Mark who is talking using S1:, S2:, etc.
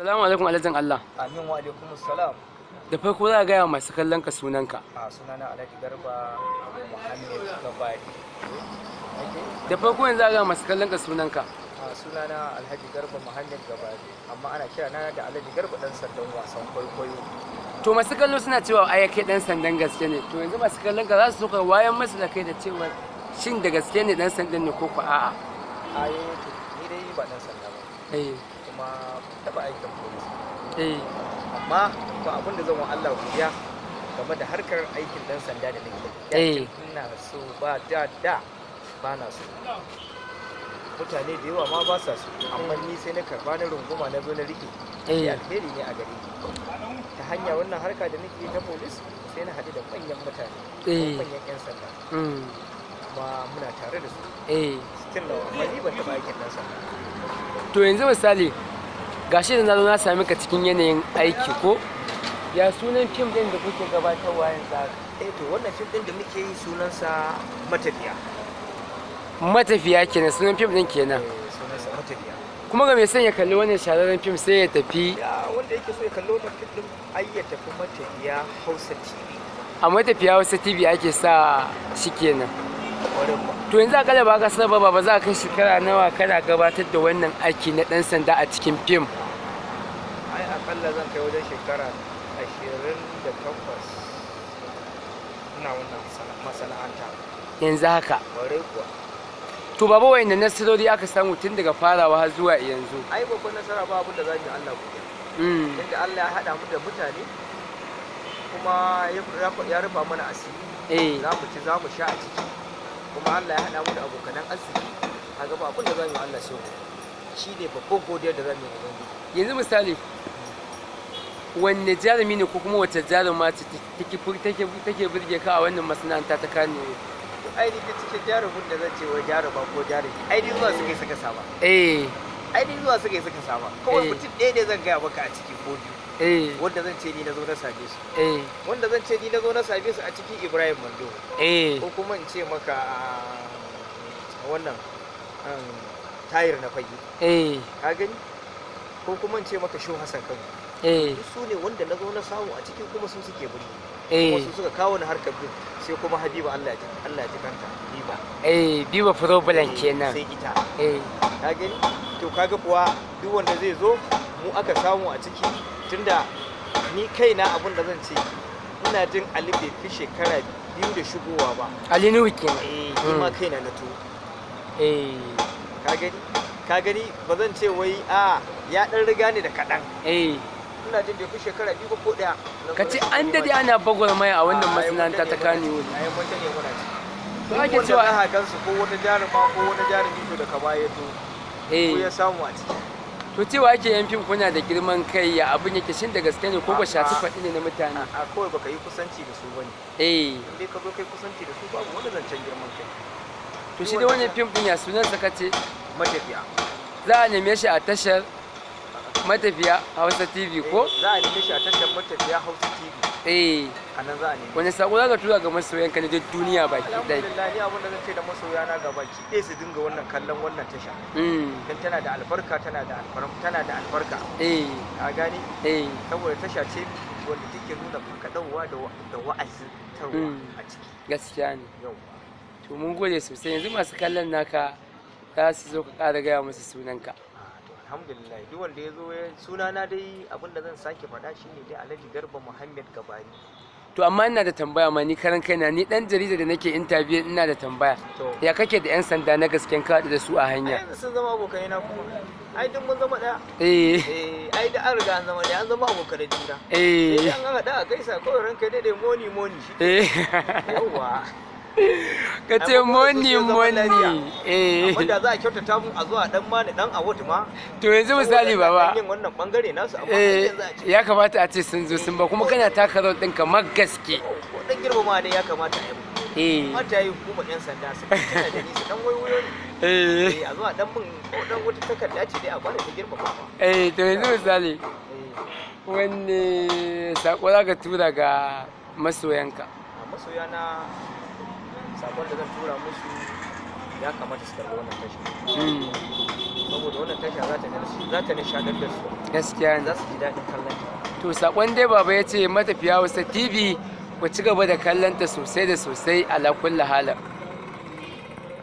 S1: Salamu alaikum alhajin Allah.
S2: Amin wa alaikum salam.
S1: Da farko za a gaya masu kallon ka sunanka.
S2: A sunana Alhaji Garba Muhammad Gabari.
S1: Da farko yanzu a gaya masu kallon ka sunanka.
S2: A sunana Alhaji Garba Muhammad Gabari, amma ana kira na da Alhaji Garba dan sandan wasan kwaikwayo.
S1: To masu kallo suna cewa ai kai dan sandan gaske ne. To yanzu masu kallon ka za su so ka wayan masu da kai da cewa shin da gaske ne dan sandan ne ko ko a'a.
S2: Ai to ni dai ba dan sanda ba. Kuma taba aikin police. Amma ba abin da zan wa Allah godiya game da harkar aikin dan sanda da nake. Ina so ba da ba na so. Mutane da yawa ma ba sa so, amma ni sai na karba na runguma na zo na rike. Alheri ne a gare ni. Ta hanya wannan harka da nake ta police sai na haɗu da manyan mutane, manyan 'yan sanda. Kuma muna tare da su. Still na amma ni ban taɓa aikin dan sanda.
S1: To yanzu misali gashi da na zo na sami ka cikin yanayin aiki ko ya sunan fim din da kuke gabatarwa yanzu?
S2: To wannan fim din da muke yi sunansa Matafiya.
S1: Matafiya kenan sunan fim din kenan.
S2: Sunansa Matafiya.
S1: Kuma ga mai son ya kalli wannan shahararren fim sai ya tafi
S2: wanda yake so ya kalli wannan fim din ai ya tafi Matafiya Hausa TV.
S1: A Matafiya Hausa TV ake sa shi kenan. To yanzu akalla ba ka sababa ba za ka kai shekara nawa kana gabatar da wannan aiki na dan sanda a cikin fim?
S2: Ai akalla zan kai wajen shekara 28 ina wannan masana'anta.
S1: Yanzu haka?
S2: Kwarai kuwa.
S1: To baba wayanne nasarori aka samu tun daga farawa har zuwa yanzu?
S2: Ai babban nasara ba abin da za mu Allah godiya. Inda Allah ya haɗa mu da mutane kuma ya rufa mana asiri. Za mu ci za mu sha a ciki. Kuma Allah ya haɗa mu da abokanan arziki. Kaga ba abin da za mu yi Allah sai shi ne babban godiyar da za mu yi ubangiji.
S1: Yanzu misali wanne jarumi ne ko kuma wace jaruma ce take burge ka a wannan masana'anta ta Kano?
S2: Ainihin cikin jarumin da zan ce wa jaruma ko jarumi ainihin zuwa suka yi suka saba. Ainihin zuwa suka yi suka saba. Kawai mutum ɗaya ne zan gaya maka a ciki ko biyu. Wanda zan ce ni na zo na same su. Wanda zan ce ni na zo na same su a cikin Ibrahim Mando. Ko kuma in ce maka wannan tayar na fage. Ka gani? Ko kuma in ce maka Shehu Hassan Kano. Duk su ne wanda na zo na samu a cikin kuma su suke burge. Kuma su suka kawo ni harkar bin sai kuma Habiba Allah ya ji kanta Biba.
S1: Biba problem kenan.
S2: Sai ita. Ka gani? To kaga kuwa duk wanda zai zo mu aka samu a ciki tunda ni kaina abin da zan ce ina jin Ali bai fi shekara 2 da shigowa ba.
S1: Ali Nuhu kenan.
S2: Ni ma kaina na to. Ka gani ba zan ce wai ya dan riga ni da kaɗan. Ina jin bai fi shekara 2 ko 1.
S1: Ka ce an dade ana bagwarmaya a wannan masana'anta ta Kano.
S2: To ake cewa a gansu ko wata jaruma ko wata jarumi to daga baya to ko ya samu a ciki.
S1: To cewa ake yan fim kuna da girman kai ya abin yake shin da gaske ne ko ba shafi faɗi ne na mutane?
S2: A kawai baka yi kusanci da su bane. In dai ka zo kai kusanci da su babu wani zancen girman kai.
S1: To shi dai wannan fim din ya sunansa kace?
S2: Matafiya.
S1: Za a neme shi a tashar Matafiya Hausa TV ko?
S2: Za a neme shi a tashar Matafiya Hausa TV. A nan za a neme.
S1: Wani sako za ka tura ga masoyan ka na duk duniya baki ɗaya?
S2: Alhamdulillah ni abin da zan ce da masoya na ga baki ɗaya su dinga wannan kallon wannan tasha. Dan tana da albarka tana da albarka. Ka gani? Saboda tasha ce wanda take nuna kaɗauwa da wa'azantarwa a ciki.
S1: Gaskiya ne. To mun gode sosai yanzu masu kallon naka za su zo ka ƙara gaya musu sunanka.
S2: Alhamdulillah duk wanda ya zo sunana dai abin da zan sake faɗa shine dai Alhaji Garba Muhammad Gabari.
S1: To amma ina da tambaya ma ni karan kaina ni dan jarida da nake interview ina da tambaya. Ya kake da 'yan sanda na gasken ka da su a hanya?
S2: Ai sun zama abokai na kuma. Ai duk mun zama ɗaya. Ai da an riga an zama ɗaya an zama abokai juna. Sai an haɗa a gaisa kawai ranka dai moni shi. Yawwa.
S1: Ka ce moni.
S2: Wanda za a kyautata mu a zuwa dan mani dan a wata ma.
S1: To yanzu misali baba.
S2: Yin wannan bangare nasu amma
S1: ya kamata a ce sun zo sun ba kuma kana taka rawar ɗin kamar gaske.
S2: Dan girmama dai ya kamata a yi. Mata yi hukumar 'yan sanda su tana da ni su dan wayoyi. A zuwa dan mun ko dan wata takarda ce dai a bada ta girmama.
S1: To yanzu misali wanne sako za ka tura ga masoyanka?
S2: Masoyana sakon da zan tura musu ya kamata su kalli wannan tasha saboda wannan tasha za ta nishaɗar da su
S1: gaskiya
S2: za su ji daɗin kallon ta.
S1: To sakon dai baba ya ce matafiya Hausa TV ku ci gaba da kallon ta sosai da sosai ala kulli halin.